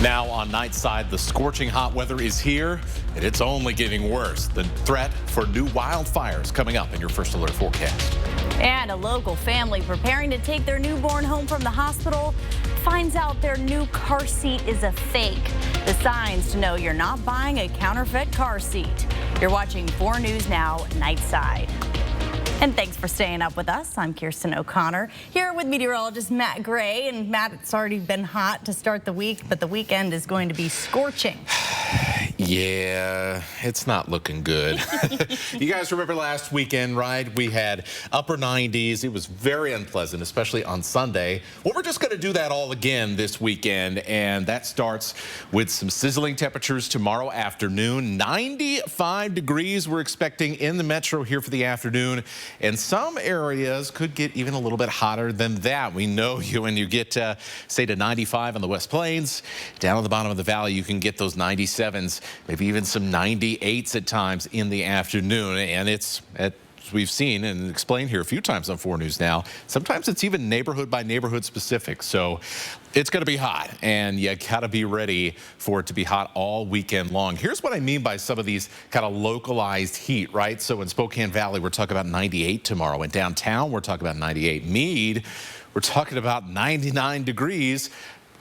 Now on Nightside, the scorching hot weather is here, and it's only getting worse. The threat for new wildfires coming up in your first alert forecast. And a local family preparing to take their newborn home from the hospital finds out their new car seat is a fake. The signs to know you're not buying a counterfeit car seat. You're watching 4 News Now, Nightside. And thanks for staying up with us. I'm Kirsten O'Connor, here with meteorologist Matt Gray. And Matt, it's already been hot to start the week, but the weekend is going to be scorching. Yeah, it's not looking good. You guys remember last weekend, right? We had upper 90s. It was very unpleasant, especially on Sunday. Well, we're just going to do that all again this weekend, and that starts with some sizzling temperatures tomorrow afternoon. 95 degrees we're expecting in the metro here for the afternoon, and some areas could get even a little bit hotter than that. We know when you get, say, to 95 on the West Plains, down at the bottom of the valley, you can get those 97s. Maybe even some 98s at times in the afternoon. And it's, as we've seen and explained here a few times on 4 News Now, sometimes it's even neighborhood by neighborhood specific. So it's going to be hot, and you got to be ready for it to be hot all weekend long. Here's what I mean by some of these kind of localized heat, right? So in Spokane Valley, we're talking about 98 tomorrow. In downtown, we're talking about 98. Meade, we're talking about 99 degrees.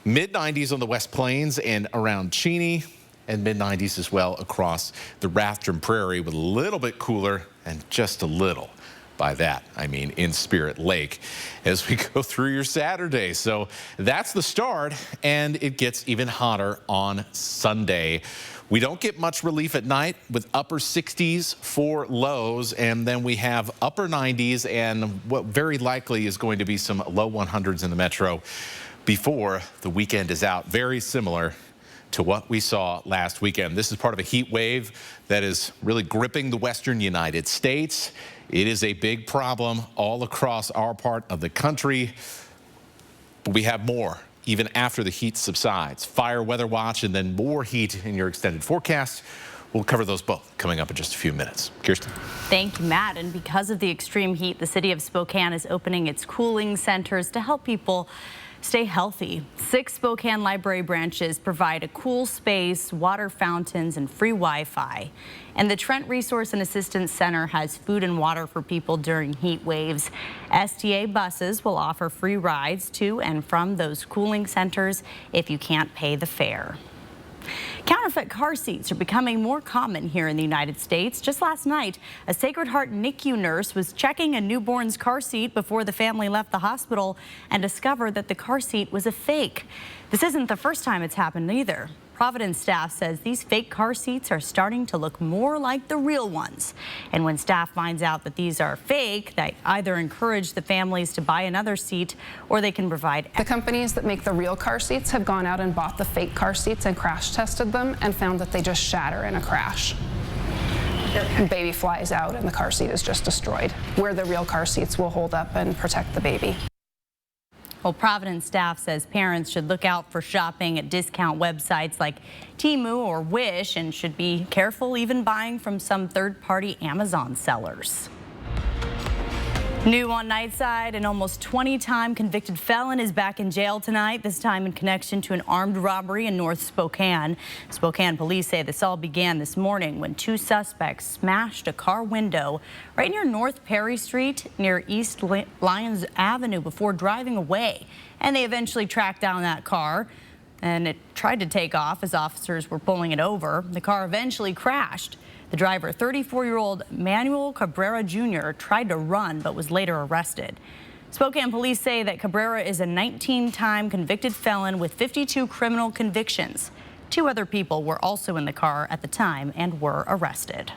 Mid-90s on the West Plains and around Cheney, and mid-90s as well across the Rathdrum Prairie, with a little bit cooler, and just a little. By that, I mean in Spirit Lake, as we go through your Saturday. So that's the start, and it gets even hotter on Sunday. We don't get much relief at night with upper 60s for lows, and then we have upper 90s and what very likely is going to be some low 100s in the metro before the weekend is out. Very similar to what we saw last weekend. This is part of a heat wave that is really gripping the western United States. It is a big problem all across our part of the country. But we have more even after the heat subsides. Fire weather watch and then more heat in your extended forecast. We'll cover those both coming up in just a few minutes. Kirsten. Thank you, Matt. And because of the extreme heat, the city of Spokane is opening its cooling centers to help people stay healthy. 6 Spokane library branches provide a cool space, water fountains, and free Wi-Fi. And the Trent Resource and Assistance Center has food and water for people during heat waves. STA buses will offer free rides to and from those cooling centers if you can't pay the fare. Counterfeit car seats are becoming more common here in the United States. Just last night, a Sacred Heart NICU nurse was checking a newborn's car seat before the family left the hospital and discovered that the car seat was a fake. This isn't the first time it's happened either. Providence staff says these fake car seats are starting to look more like the real ones. And when staff finds out that these are fake, they either encourage the families to buy another seat or they can provide. The companies that make the real car seats have gone out and bought the fake car seats and crash tested them and found that they just shatter in a crash. The baby flies out and the car seat is just destroyed, where the real car seats will hold up and protect the baby. Well, Providence staff says parents should look out for shopping at discount websites like Temu or Wish and should be careful even buying from some third-party Amazon sellers. New on Nightside, an almost 20-time convicted felon is back in jail tonight, this time in connection to an armed robbery in North Spokane. Spokane police say this all began this morning when 2 suspects smashed a car window right near North Perry Street near East Lyons Avenue before driving away. And they eventually tracked down that car, and it tried to take off as officers were pulling it over. The car eventually crashed. The driver, 34-year-old Manuel Cabrera Jr., tried to run but was later arrested. Spokane police say that Cabrera is a 19-time convicted felon with 52 criminal convictions. 2 other people were also in the car at the time and were arrested.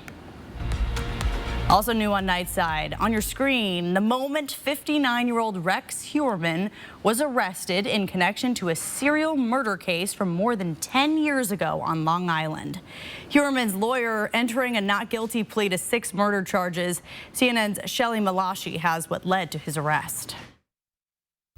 Also new on Nightside, on your screen, the moment 59-year-old Rex Huerman was arrested in connection to a serial murder case from more than 10 years ago on Long Island. Huerman's lawyer entering a not guilty plea to 6 murder charges. CNN's Shelley Malashi has what led to his arrest.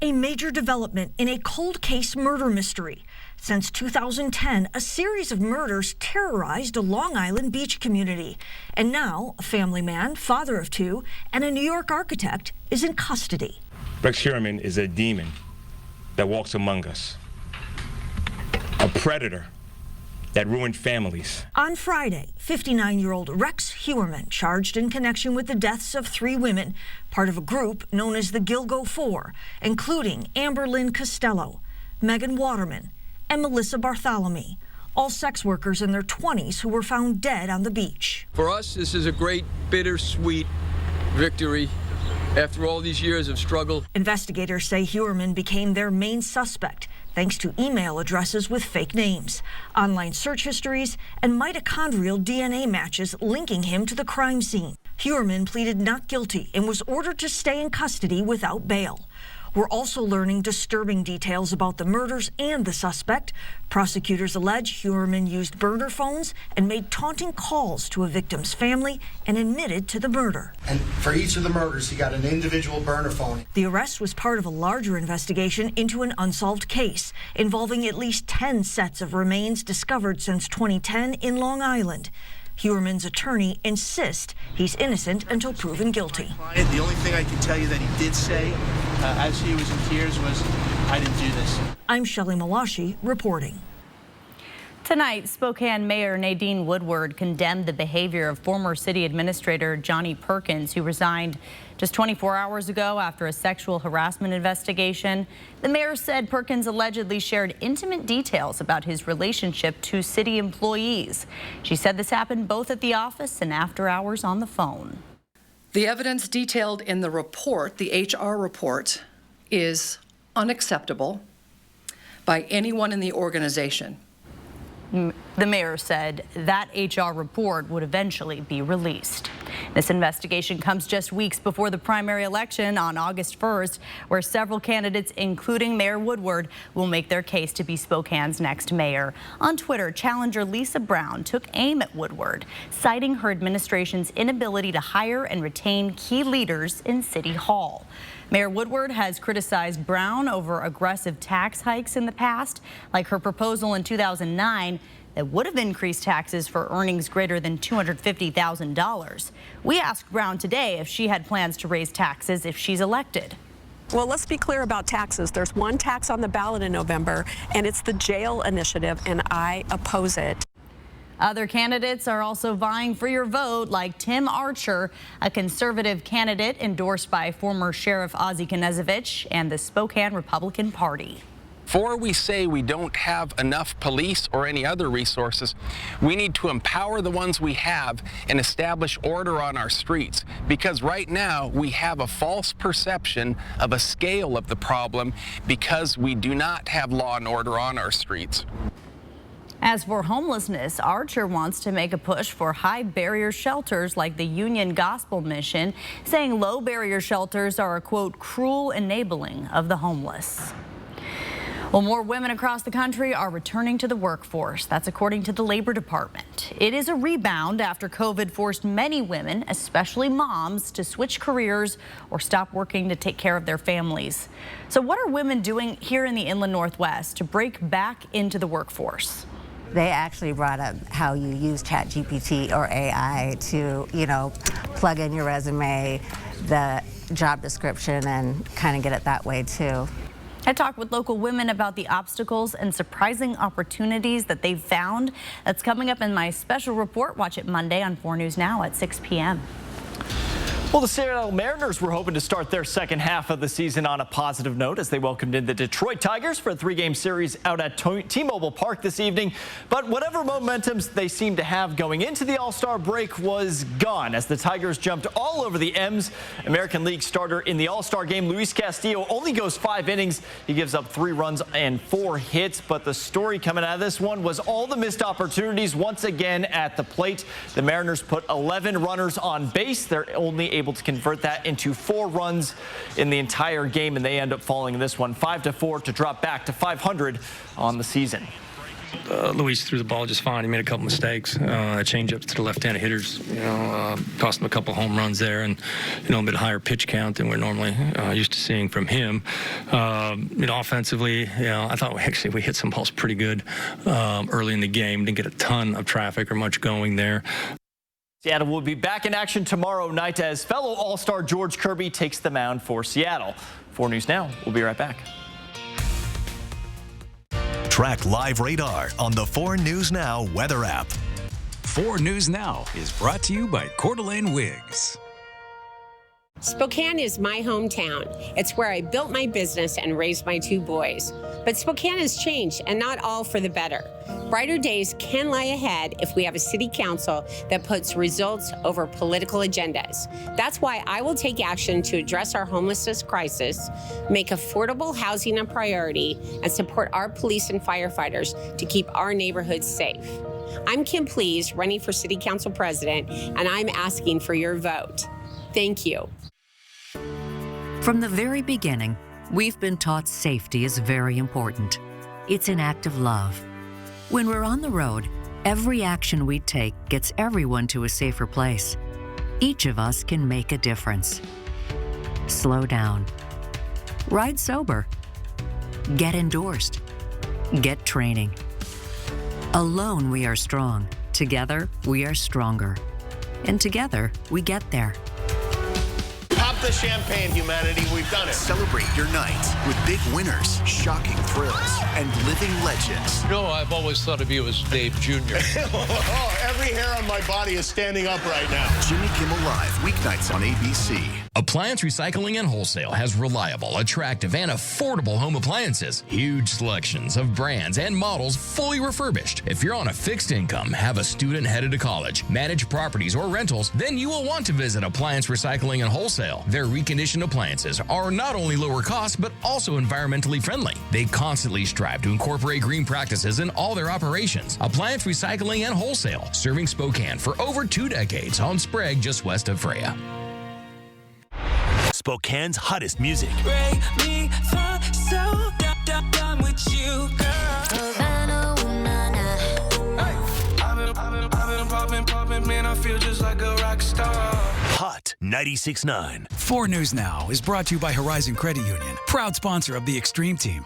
A major development in a cold case murder mystery. Since 2010, a series of murders terrorized a Long Island beach community. And now, a family man, father of 2, and a New York architect is in custody. Rex Huerman is a demon that walks among us. a predator that ruined families. On Friday, 59-year-old Rex Hewerman charged in connection with the deaths of 3 women, part of a group known as the Gilgo Four, including Amber Lynn Costello, Megan Waterman, and Melissa Bartholomew, all sex workers in their 20s who were found dead on the beach. For us, this is a great, bittersweet victory after all these years of struggle. Investigators say Hewerman became their main suspect thanks to email addresses with fake names, online search histories, and mitochondrial DNA matches linking him to the crime scene. Hewerman pleaded not guilty and was ordered to stay in custody without bail. We're also learning disturbing details about the murders and the suspect. Prosecutors allege Hewerman used burner phones and made taunting calls to a victim's family and admitted to the murder. And for each of the murders, he got an individual burner phone. The arrest was part of a larger investigation into an unsolved case involving at least 10 sets of remains discovered since 2010 in Long Island. Hewerman's attorney insists he's innocent until proven guilty. The only thing I can tell you that he did say as he was in tears was, "I didn't do this." I'm Shelley Malashi reporting. Tonight, Spokane Mayor Nadine Woodward condemned the behavior of former city administrator Johnny Perkins, who resigned just 24 hours ago after a sexual harassment investigation. The mayor said Perkins allegedly shared intimate details about his relationship to city employees. She said this happened both at the office and after hours on the phone. The evidence detailed in the report, the HR report, is unacceptable by anyone in the organization. The mayor said that HR report would eventually be released. This investigation comes just weeks before the primary election on August 1st, where several candidates, including Mayor Woodward, will make their case to be Spokane's next mayor. On Twitter, challenger Lisa Brown took aim at Woodward, citing her administration's inability to hire and retain key leaders in City Hall. Mayor Woodward has criticized Brown over aggressive tax hikes in the past, like her proposal in 2009 that would have increased taxes for earnings greater than $250,000. We asked Brown today if she had plans to raise taxes if she's elected. Well, let's be clear about taxes. There's one tax on the ballot in November, and it's the jail initiative, and I oppose it. Other candidates are also vying for your vote, like Tim Archer, a conservative candidate endorsed by former Sheriff Ozzie Knezevich and the Spokane Republican Party. Before we say we don't have enough police or any other resources, we need to empower the ones we have and establish order on our streets. Because right now we have a false perception of a scale of the problem because we do not have law and order on our streets. As for homelessness, Archer wants to make a push for high barrier shelters like the Union Gospel Mission, saying low barrier shelters are a, quote, cruel enabling of the homeless. Well, more women across the country are returning to the workforce. That's according to the Labor Department. It is a rebound after COVID forced many women, especially moms, to switch careers or stop working to take care of their families. So what are women doing here in the Inland Northwest to break back into the workforce? They actually brought up how you use ChatGPT or AI to, plug in your resume, the job description, and kind of get it that way too. I talked with local women about the obstacles and surprising opportunities that they've found. That's coming up in my special report. Watch it Monday on 4 News Now at 6 p.m. Well, the Seattle Mariners were hoping to start their second half of the season on a positive note as they welcomed in the Detroit Tigers for a 3-game series out at T-Mobile Park this evening. But whatever momentum they seemed to have going into the All-Star break was gone as the Tigers jumped all over the M's. American League starter in the All-Star game, Luis Castillo, only goes 5 innings. He gives up 3 runs and 4 hits. But the story coming out of this one was all the missed opportunities once again at the plate. The Mariners put 11 runners on base. They're only able to convert that into 4 runs in the entire game, and they end up falling in this one 5-4 to drop back to 500 on the season. Luis threw the ball just fine. He made a couple mistakes. A change-up to the left-handed hitters, cost him a couple home runs there, and a bit higher pitch count than we're normally used to seeing from him. Offensively, I thought we hit some balls pretty good early in the game. Didn't get a ton of traffic or much going there. Seattle will be back in action tomorrow night as fellow All-Star George Kirby takes the mound for Seattle. 4 News Now. We'll be right back. Track live radar on the 4 News Now weather app. 4 News Now is brought to you by Coeur d'Alene Wigs. Spokane is my hometown. It's where I built my business and raised my 2 boys. But Spokane has changed, and not all for the better. Brighter days can lie ahead if we have a city council that puts results over political agendas. That's why I will take action to address our homelessness crisis, make affordable housing a priority, and support our police and firefighters to keep our neighborhoods safe. I'm Kim Please, running for City Council President, and I'm asking for your vote. Thank you. From the very beginning, we've been taught safety is very important. It's an act of love. When we're on the road, every action we take gets everyone to a safer place. Each of us can make a difference. Slow down. Ride sober. Get endorsed. Get training. Alone, we are strong. Together, we are stronger. And together, we get there. Pop the champagne, humanity. We've done it. Celebrate your night with big winners, shocking thrills, and living legends. You know, I've always thought of you as Dave Jr. Every hair on my body is standing up right now. Jimmy Kimmel Live, weeknights on ABC. Appliance Recycling and Wholesale has reliable, attractive, and affordable home appliances. Huge selections of brands and models fully refurbished. If you're on a fixed income, have a student headed to college, manage properties or rentals, then you will want to visit Appliance Recycling and Wholesale. Their reconditioned appliances are not only lower cost, but also environmentally friendly. They constantly strive to incorporate green practices in all their operations. Appliance Recycling and Wholesale, serving Spokane for over 2 decades on Sprague, just west of Freya. Spokane's hottest music. Break me for so done with you, girl. I've been popping, man, I feel just like a rock star. Hot 96.9. 4 News Now is brought to you by Horizon Credit Union, proud sponsor of the Extreme Team.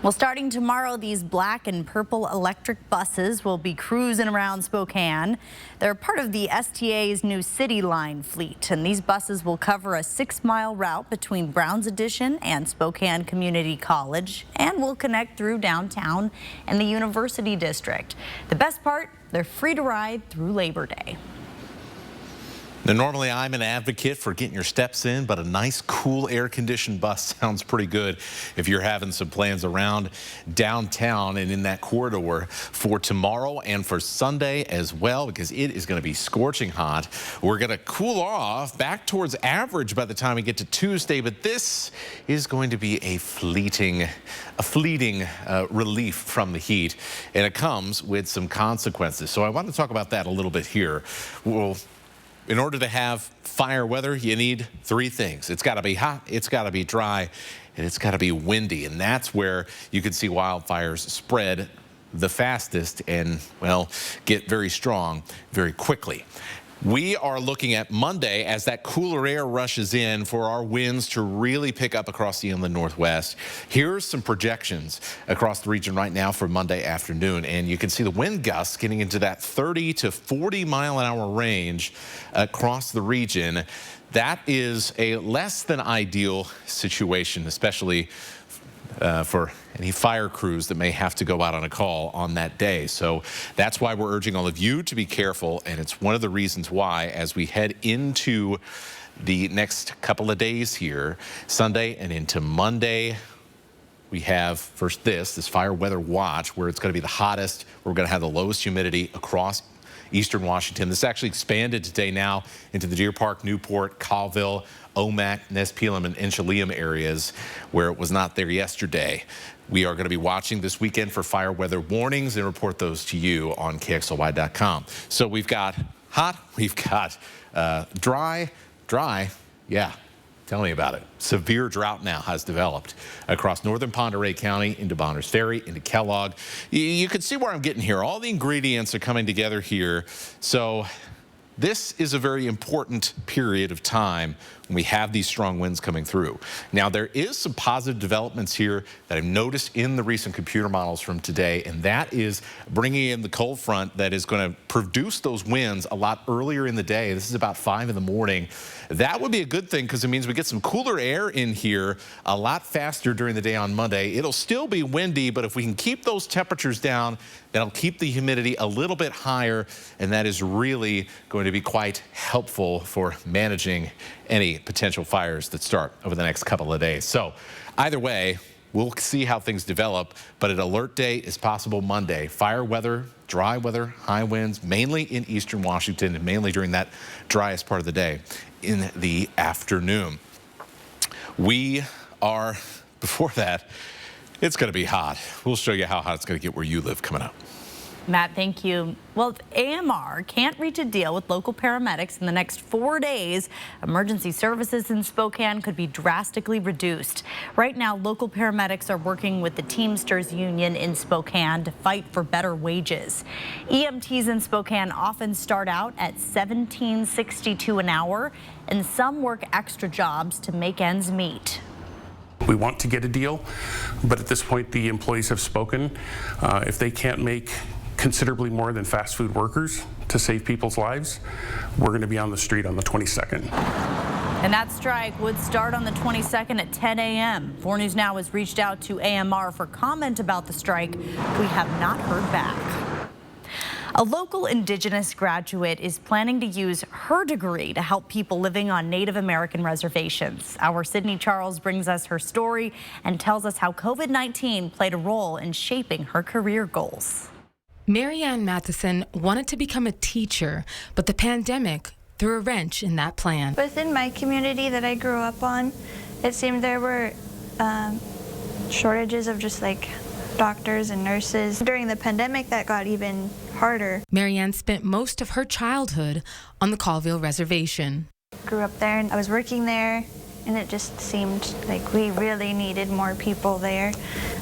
Well, starting tomorrow, these black and purple electric buses will be cruising around Spokane. They're part of the STA's new City Line fleet, and these buses will cover a 6-mile route between Browns Addition and Spokane Community College and will connect through downtown and the University District. The best part, they're free to ride through Labor Day. Now, normally I'm an advocate for getting your steps in, but a nice, cool, air-conditioned bus sounds pretty good if you're having some plans around downtown and in that corridor for tomorrow and for Sunday as well, because it is going to be scorching hot. We're going to cool off back towards average by the time we get to Tuesday, but this is going to be a fleeting relief from the heat, and it comes with some consequences. So I want to talk about that a little bit here. In order to have fire weather, you need 3 things. It's got to be hot, it's got to be dry, and it's got to be windy. And that's where you can see wildfires spread the fastest and, well, get very strong very quickly. We are looking at Monday as that cooler air rushes in for our winds to really pick up across the inland northwest. Here's some projections across the region right now for Monday afternoon. And you can see the wind gusts getting into that 30 to 40 mile an hour range across the region. That is a less than ideal situation, especially for any fire crews that may have to go out on a call on that day. So that's why we're urging all of you to be careful, and it's one of the reasons why, as we head into the next couple of days here, Sunday and into Monday, we have first this fire weather watch, where it's going to be the hottest. We're going to have the lowest humidity across eastern Washington. This actually expanded today now into the Deer Park, Newport, Colville, Omak, Nez Pelham, and Enchilium areas where it was not there yesterday. We are going to be watching this weekend for fire weather warnings and report those to you on KXLY.com. So we've got hot, we've got dry, yeah. Tell me about it. Severe drought now has developed across northern Pend Oreille County into Bonners Ferry, into Kellogg. You can see where I'm getting here. All the ingredients are coming together here. So this is a very important period of time and we have these strong winds coming through. Now, there is some positive developments here that I've noticed in the recent computer models from today, and that is bringing in the cold front that is going to produce those winds a lot earlier in the day. This is about 5 in the morning. That would be a good thing because it means we get some cooler air in here a lot faster during the day on Monday. It'll still be windy, but if we can keep those temperatures down, that'll keep the humidity a little bit higher, and that is really going to be quite helpful for managing any potential fires that start over the next couple of days. So either way, we'll see how things develop, but an alert day is possible Monday. Fire weather, dry weather, high winds, mainly in eastern Washington and mainly during that driest part of the day in the afternoon. We are, before that, it's going to be hot. We'll show you how hot it's going to get where you live coming up. Matt, thank you. Well, if AMR can't reach a deal with local paramedics in the next 4 days, emergency services in Spokane could be drastically reduced. Right now, local paramedics are working with the Teamsters Union in Spokane to fight for better wages. EMTs in Spokane often start out at $17.62 an hour, and some work extra jobs to make ends meet. We want to get a deal, but at this point, the employees have spoken. If they can't make considerably more than fast food workers to save people's lives, we're going to be on the street on the 22nd. And that strike would start on the 22nd at 10 a.m. 4 News Now has reached out to AMR for comment about the strike. We have not heard back. A local Indigenous graduate is planning to use her degree to help people living on Native American reservations. Our Sydney Charles brings us her story and tells us how COVID-19 played a role in shaping her career goals. Marianne Matheson wanted to become a teacher, but the pandemic threw a wrench in that plan. Within my community that I grew up on, it seemed there were shortages of just like doctors and nurses. During the pandemic, that got even harder. Marianne spent most of her childhood on the Colville Reservation. Grew up there and I was working there, and it just seemed like we really needed more people there.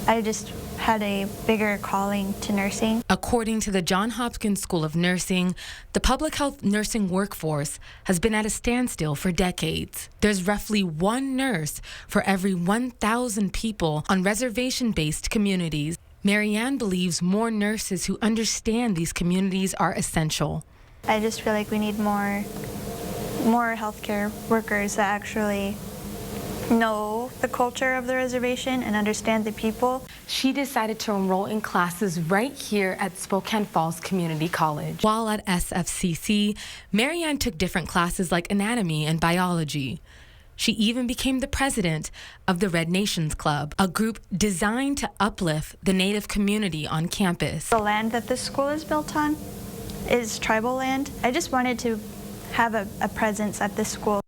I just had a bigger calling to nursing. According to the Johns Hopkins School of Nursing, the public health nursing workforce has been at a standstill for decades. There's roughly 1 nurse for every 1,000 people on reservation-based communities. Marianne believes more nurses who understand these communities are essential. I just feel like we need more healthcare workers that actually know the culture of the reservation and understand the people. She decided to enroll in classes right here at Spokane Falls Community College. While at SFCC, Marianne took different classes like anatomy and biology. She even became the president of the Red Nations Club, a group designed to uplift the Native community on campus. The land that this school is built on is tribal land. I just wanted to have a presence at this school.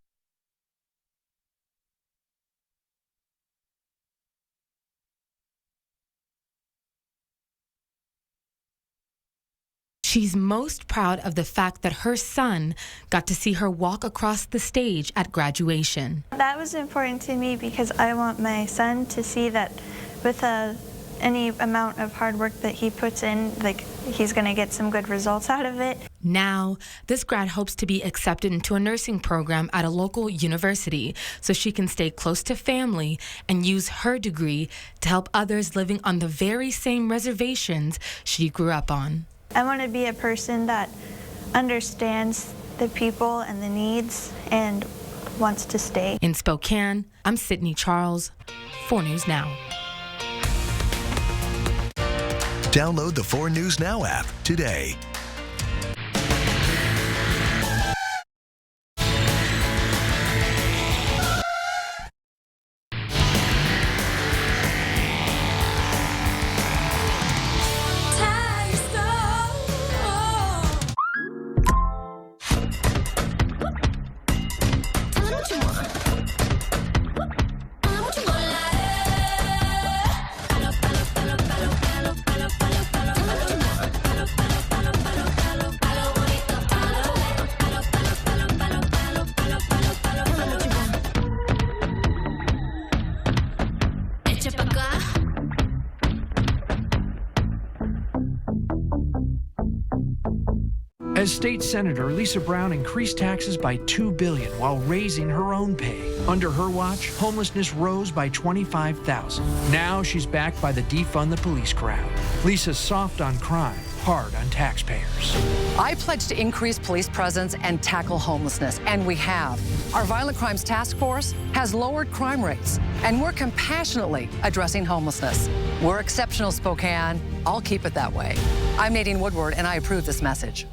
She's most proud of the fact that her son got to see her walk across the stage at graduation. That was important to me because I want my son to see that with any amount of hard work that he puts in, like he's going to get some good results out of it. Now, this grad hopes to be accepted into a nursing program at a local university so she can stay close to family and use her degree to help others living on the very same reservations she grew up on. I want to be a person that understands the people and the needs and wants to stay. In Spokane, I'm Sydney Charles, 4 News Now. Download the 4 News Now app today. As state senator, Lisa Brown increased taxes by $2 billion while raising her own pay. Under her watch, homelessness rose by 25,000. Now she's backed by the defund the police crowd. Lisa's soft on crime, hard on taxpayers. I pledge to increase police presence and tackle homelessness, and we have. Our Violent Crimes Task Force has lowered crime rates, and we're compassionately addressing homelessness. We're exceptional, Spokane. I'll keep it that way. I'm Nadine Woodward, and I approve this message.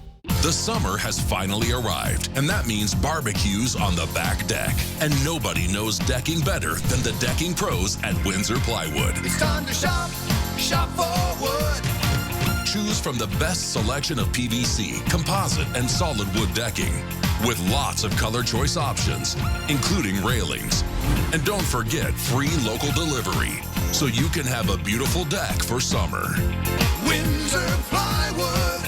The summer has finally arrived, and that means barbecues on the back deck. And nobody knows decking better than the decking pros at Windsor Plywood. It's time to shop, shop for wood. Choose from the best selection of PVC, composite, and solid wood decking, with lots of color choice options, including railings. And don't forget free local delivery, so you can have a beautiful deck for summer. Windsor Plywood.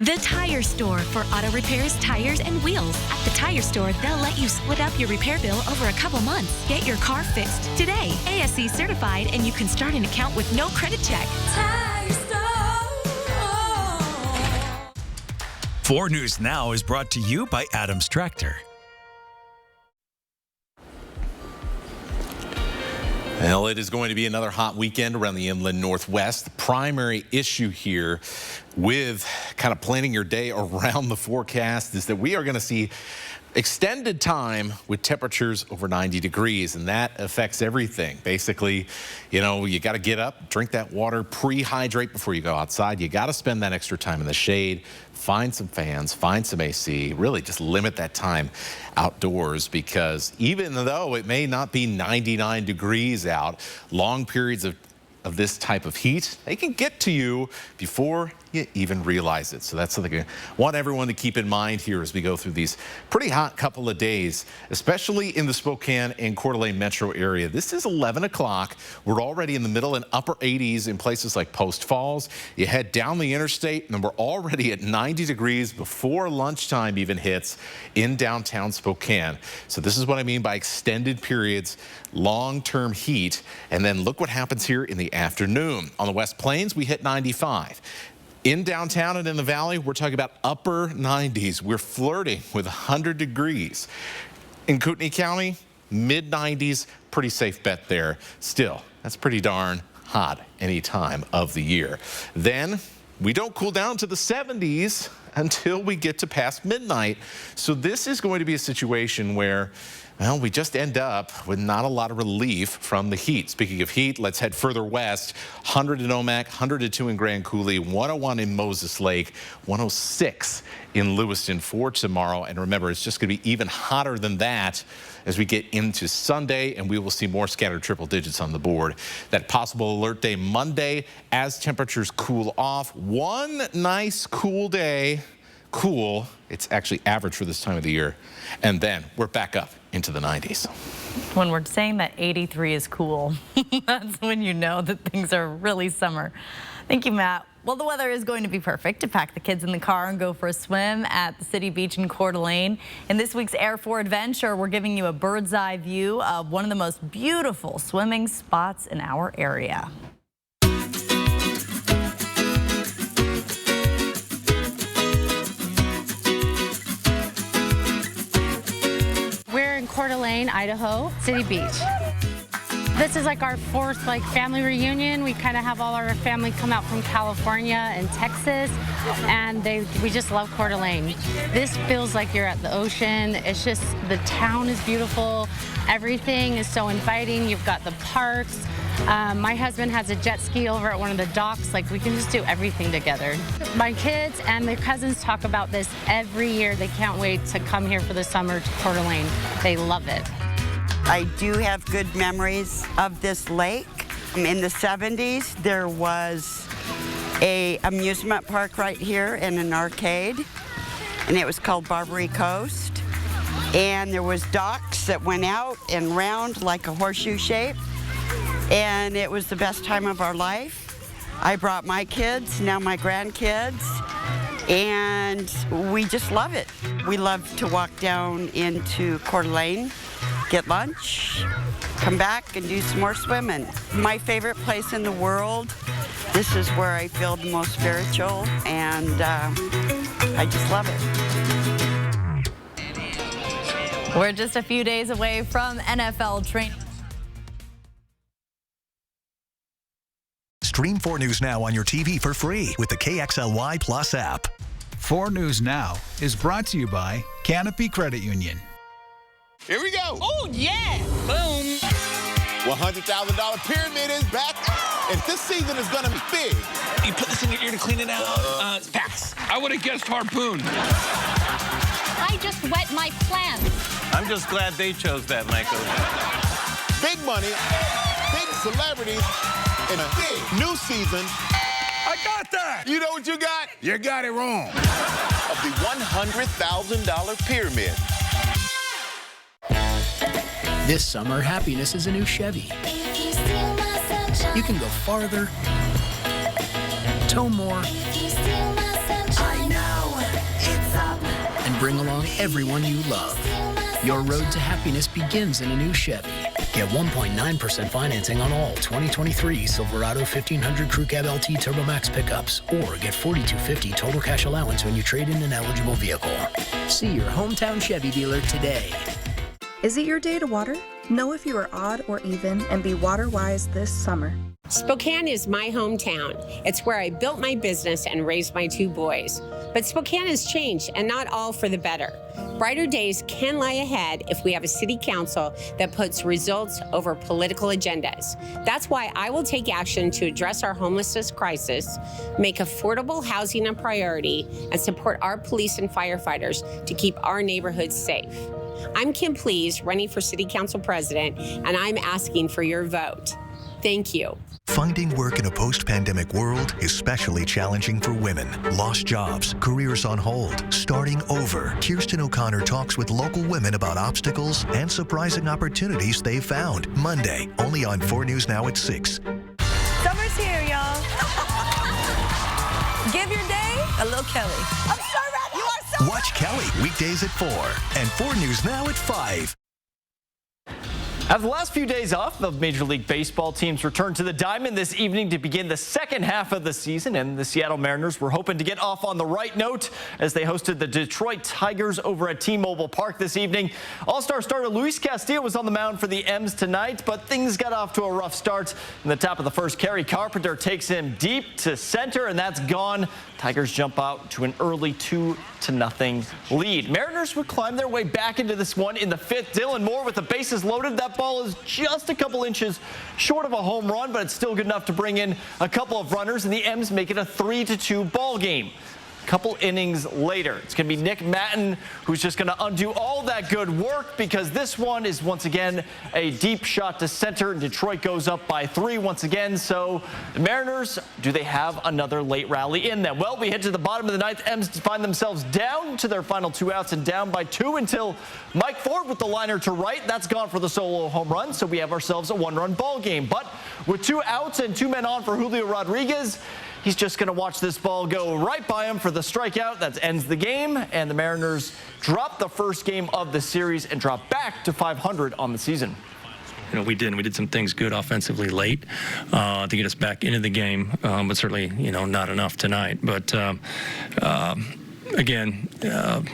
The Tire Store for auto repairs, tires, and wheels. At the Tire Store, they'll let you split up your repair bill over a couple months. Get your car fixed today. ASC certified, and you can start an account with no credit check. Tire Store. 4 News Now is brought to you by Adams Tractor. Well, it is going to be another hot weekend around the inland Northwest. The primary issue here with kind of planning your day around the forecast is that we are going to see extended time with temperatures over 90 degrees, and that affects everything. Basically, you know, you got to get up, drink that water, pre-hydrate before you go outside. You got to spend that extra time in the shade, find some fans, find some AC, really just limit that time outdoors, because even though it may not be 99 degrees out, long periods of this type of heat, they can get to you before you even realize it. So that's something I want everyone to keep in mind here as we go through these pretty hot couple of days, especially in the Spokane and Coeur d'Alene metro area. This is 11 o'clock. We're already in the middle and upper 80s in places like Post Falls. You head down the interstate and we're already at 90 degrees before lunchtime even hits in downtown Spokane. So this is what I mean by extended periods, long-term heat. And then look what happens here in the afternoon. On the West Plains, we hit 95. In downtown and in the valley, we're talking about upper 90s. We're flirting with 100 degrees. In Kootenai County, mid 90s, pretty safe bet there. Still, that's pretty darn hot any time of the year. Then we don't cool down to the 70s until we get to past midnight. So this is going to be a situation where, well, we just end up with not a lot of relief from the heat. Speaking of heat, let's head further west. 100 in Omak, 102 in Grand Coulee, 101 in Moses Lake, 106 in Lewiston for tomorrow. And remember, it's just going to be even hotter than that as we get into Sunday, and we will see more scattered triple digits on the board. That possible alert day Monday as temperatures cool off. One nice cool day. Cool, it's actually average for this time of the year. And then we're back up into the 90s. When we're saying that 83 is cool, that's when you know that things are really summer. Thank you, Matt. Well, the weather is going to be perfect to pack the kids in the car and go for a swim at the City Beach in Coeur d'Alene. In this week's Air 4 Adventure, we're giving you a bird's eye view of one of the most beautiful swimming spots in our area. We're in Coeur d'Alene, Idaho, City Beach. This is like our 4th family reunion. We kind of have all our family come out from California and Texas, and we just love Coeur d'Alene. This feels like you're at the ocean. It's just, the town is beautiful. Everything is so inviting. You've got the parks. My husband has a jet ski over at one of the docks. We can just do everything together. My kids and their cousins talk about this every year. They can't wait to come here for the summer to Coeur d'Alene. They love it. I do have good memories of this lake. In the 70s, there was an amusement park right here and an arcade, and it was called Barbary Coast. And there was docks that went out and round like a horseshoe shape, and it was the best time of our life. I brought my kids, now my grandkids, and we just love it. We love to walk down into Coeur d'Alene, get lunch, come back and do some more swimming. My favorite place in the world. This is where I feel the most spiritual, and I just love it. We're just a few days away from NFL training. Stream 4 News Now on your TV for free with the KXLY Plus app. 4 News Now is brought to you by Canopy Credit Union. Here we go. Oh, yeah. Boom. $100,000 pyramid is back, and this season is going to be big. You put this in your ear to clean it out. Pass. I would have guessed harpoon. I just wet my plant. I'm just glad they chose that, Michael. Big money, big celebrities, and a big new season. I got that. You know what you got? You got it wrong. Of the $100,000 pyramid. This summer, happiness is a new Chevy. You can go farther, tow more, I know. It's up. and bring along everyone you love. Your road to happiness begins in a new Chevy. Get 1.9% financing on all 2023 Silverado 1500 Crew Cab LT Turbo Max pickups, or get $4,250 total cash allowance when you trade in an eligible vehicle. See your hometown Chevy dealer today. Is it your day to water? Know if you are odd or even and be water wise this summer. Spokane is my hometown. It's where I built my business and raised my 2 boys. But Spokane has changed, and not all for the better. Brighter days can lie ahead if we have a city council that puts results over political agendas. That's why I will take action to address our homelessness crisis, make affordable housing a priority, and support our police and firefighters to keep our neighborhoods safe. I'm Kim Please, running for City Council President, and I'm asking for your vote. Thank you. Finding work in a post-pandemic world is especially challenging for women. Lost jobs, careers on hold, starting over. Kirsten O'Connor talks with local women about obstacles and surprising opportunities they've found. Monday, only on 4 News Now at 6. Summer's here, y'all. Give your day a little Kelly. I'm so ready. You are so Watch Kelly weekdays at 4 and 4 News Now at 5. After the last few days off, the Major League Baseball teams returned to the Diamond this evening to begin the second half of the season, and the Seattle Mariners were hoping to get off on the right note as they hosted the Detroit Tigers over at T-Mobile Park this evening. All-Star starter Luis Castillo was on the mound for the M's tonight, but things got off to a rough start. In the top of the first, Kerry Carpenter takes him deep to center, and that's gone. Tigers jump out to an early 2-0 lead. Mariners would climb their way back into this one in the 5th. Dylan Moore with the bases loaded. That ball is just a couple inches short of a home run, but it's still good enough to bring in a couple of runners, and the M's make it a 3-2 ball game. Couple innings later, it's going to be Nick Matton who's just going to undo all that good work, because this one is once again a deep shot to center. Detroit goes up by 3 once again. So the Mariners, do they have another late rally in them? Well, we head to the bottom of the 9th. M's find themselves down to their final 2 outs and down by 2 until Mike Ford with the liner to right. That's gone for the solo home run. So we have ourselves a 1-run ball game. But with 2 outs and 2 men on for Julio Rodriguez, he's just going to watch this ball go right by him for the strikeout. That ends the game, and the Mariners drop the first game of the series and drop back to 500 on the season. You know, we did some things good offensively late to get us back into the game, but certainly, not enough tonight. But again,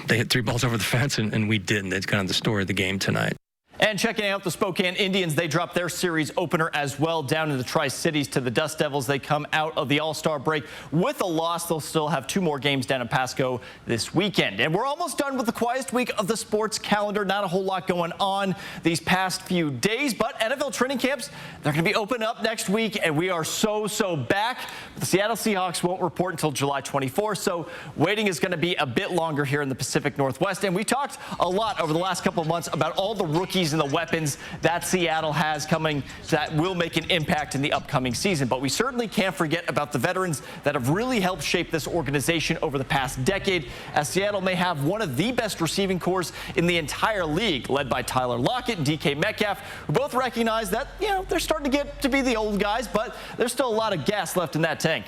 they hit 3 balls over the fence, and we didn't. That's kind of the story of the game tonight. And checking out the Spokane Indians, they dropped their series opener as well down in the Tri-Cities to the Dust Devils. They come out of the All-Star break with a loss. They'll still have 2 more games down in Pasco this weekend. And we're almost done with the quietest week of the sports calendar. Not a whole lot going on these past few days, but NFL training camps, they're going to be open up next week, and we are so back. The Seattle Seahawks won't report until July 24th, so waiting is going to be a bit longer here in the Pacific Northwest. And we talked a lot over the last couple of months about all the rookies and the weapons that Seattle has coming that will make an impact in the upcoming season. But we certainly can't forget about the veterans that have really helped shape this organization over the past decade, as Seattle may have one of the best receiving corps in the entire league, led by Tyler Lockett and DK Metcalf, who both recognize that, they're starting to get to be the old guys, but there's still a lot of gas left in that tank.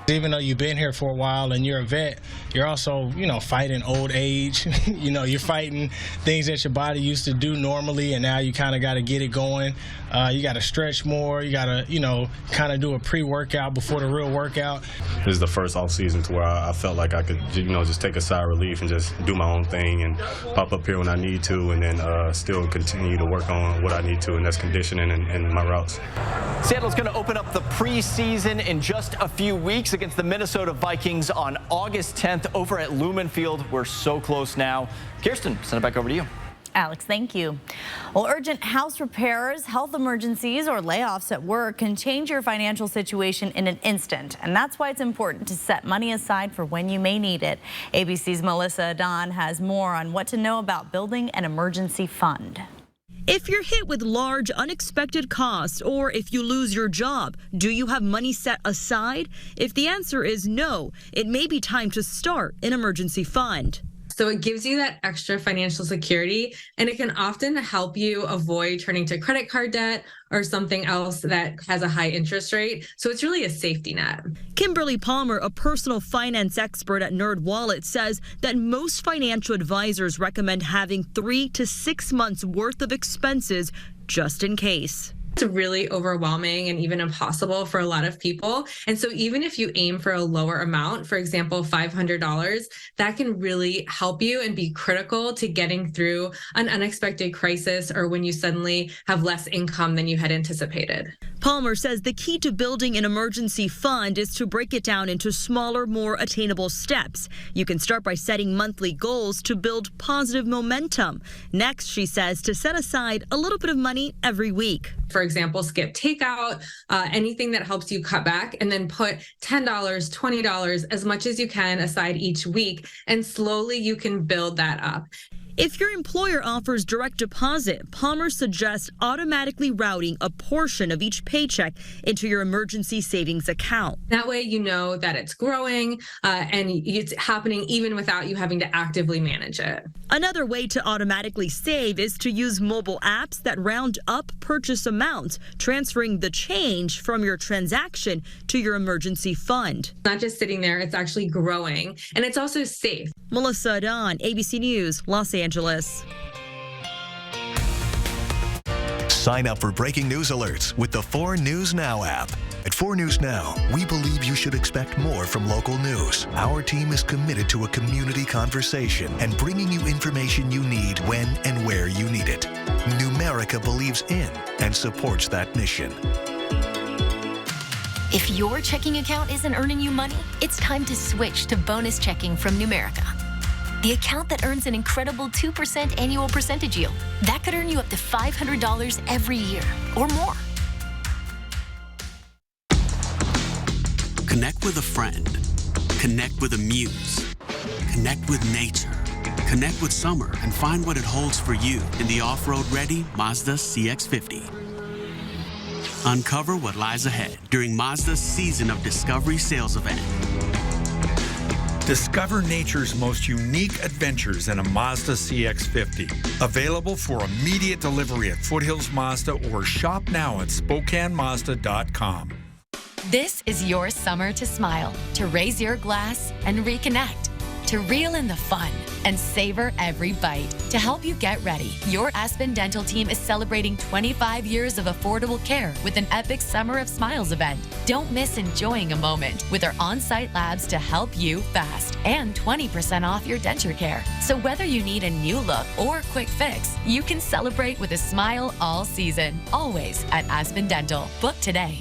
Even though you've been here for a while and you're a vet, you're also, fighting old age. You're fighting things that your body used to do normally, and now you kind of got to get it going. You got to stretch more. You got to, kind of do a pre-workout before the real workout. This is the first off season to where I felt like I could, just take a sigh of relief and just do my own thing and pop up here when I need to, and then still continue to work on what I need to, and that's conditioning and my routes. Seattle's going to open up the preseason in just a few weeks against the Minnesota Vikings on August 10th over at Lumen Field. We're so close now. Kirsten, send it back over to you. Alex, thank you. Well, urgent house repairs, health emergencies, or layoffs at work can change your financial situation in an instant. And that's why it's important to set money aside for when you may need it. ABC's Melissa Adon has more on what to know about building an emergency fund. If you're hit with large unexpected costs, or if you lose your job, do you have money set aside? If the answer is no, it may be time to start an emergency fund. So it gives you that extra financial security, and it can often help you avoid turning to credit card debt or something else that has a high interest rate. So it's really a safety net. Kimberly Palmer, a personal finance expert at NerdWallet, says that most financial advisors recommend having 3 to 6 months worth of expenses just in case. It's really overwhelming and even impossible for a lot of people. And so even if you aim for a lower amount, for example, $500, that can really help you and be critical to getting through an unexpected crisis or when you suddenly have less income than you had anticipated. Palmer says the key to building an emergency fund is to break it down into smaller, more attainable steps. You can start by setting monthly goals to build positive momentum. Next, she says, to set aside a little bit of money every week. For example, skip takeout, anything that helps you cut back, and then put $10, $20, as much as you can aside each week, and slowly you can build that up. If your employer offers direct deposit, Palmer suggests automatically routing a portion of each paycheck into your emergency savings account. That way you know that it's growing and it's happening even without you having to actively manage it. Another way to automatically save is to use mobile apps that round up purchase amounts, transferring the change from your transaction to your emergency fund. Not just sitting there, it's actually growing, and it's also safe. Melissa Adon, ABC News, Los Angeles. Sign up for breaking news alerts with the 4 News Now app. At 4 News Now, we believe you should expect more from local news. Our team is committed to a community conversation and bringing you information you need when and where you need it. Numerica believes in and supports that mission. If your checking account isn't earning you money, it's time to switch to bonus checking from Numerica. The account that earns an incredible 2% annual percentage yield. That could earn you up to $500 every year or more. Connect with a friend. Connect with a muse. Connect with nature. Connect with summer and find what it holds for you in the off-road ready Mazda CX-50. Uncover what lies ahead during Mazda's Season of Discovery sales event. Discover nature's most unique adventures in a Mazda CX-50. Available for immediate delivery at Foothills Mazda or shop now at SpokaneMazda.com. This is your summer to smile, to raise your glass and reconnect, to reel in the fun and savor every bite. To help you get ready, your Aspen Dental team is celebrating 25 years of affordable care with an epic Summer of Smiles event. Don't miss enjoying a moment with our on-site labs to help you fast and 20% off your denture care. So whether you need a new look or quick fix, you can celebrate with a smile all season, always at Aspen Dental. Book today.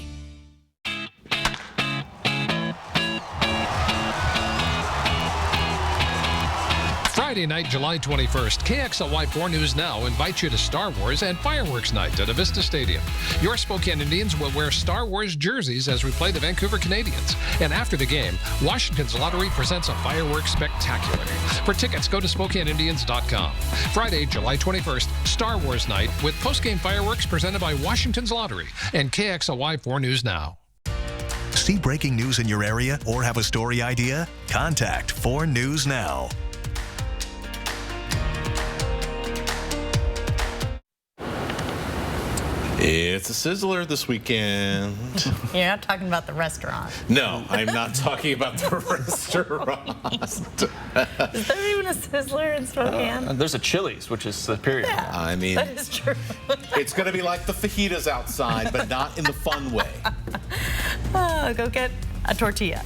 Friday night, July 21st, KXLY 4 News Now invites you to Star Wars and Fireworks Night at Avista Stadium. Your Spokane Indians will wear Star Wars jerseys as we play the Vancouver Canadians. And after the game, Washington's Lottery presents a fireworks spectacular. For tickets, go to SpokaneIndians.com. Friday, July 21st, Star Wars Night with postgame fireworks presented by Washington's Lottery and KXLY 4 News Now. See breaking news in your area or have a story idea? Contact 4 News Now. It's a sizzler this weekend. You're not talking about the restaurant. No, I'm not talking about the restaurant. Is there even a sizzler in Spokane? There's a Chili's, which is superior. Yeah, I mean, that is true. It's going to be like the fajitas outside, but not in the fun way. Go get a tortilla.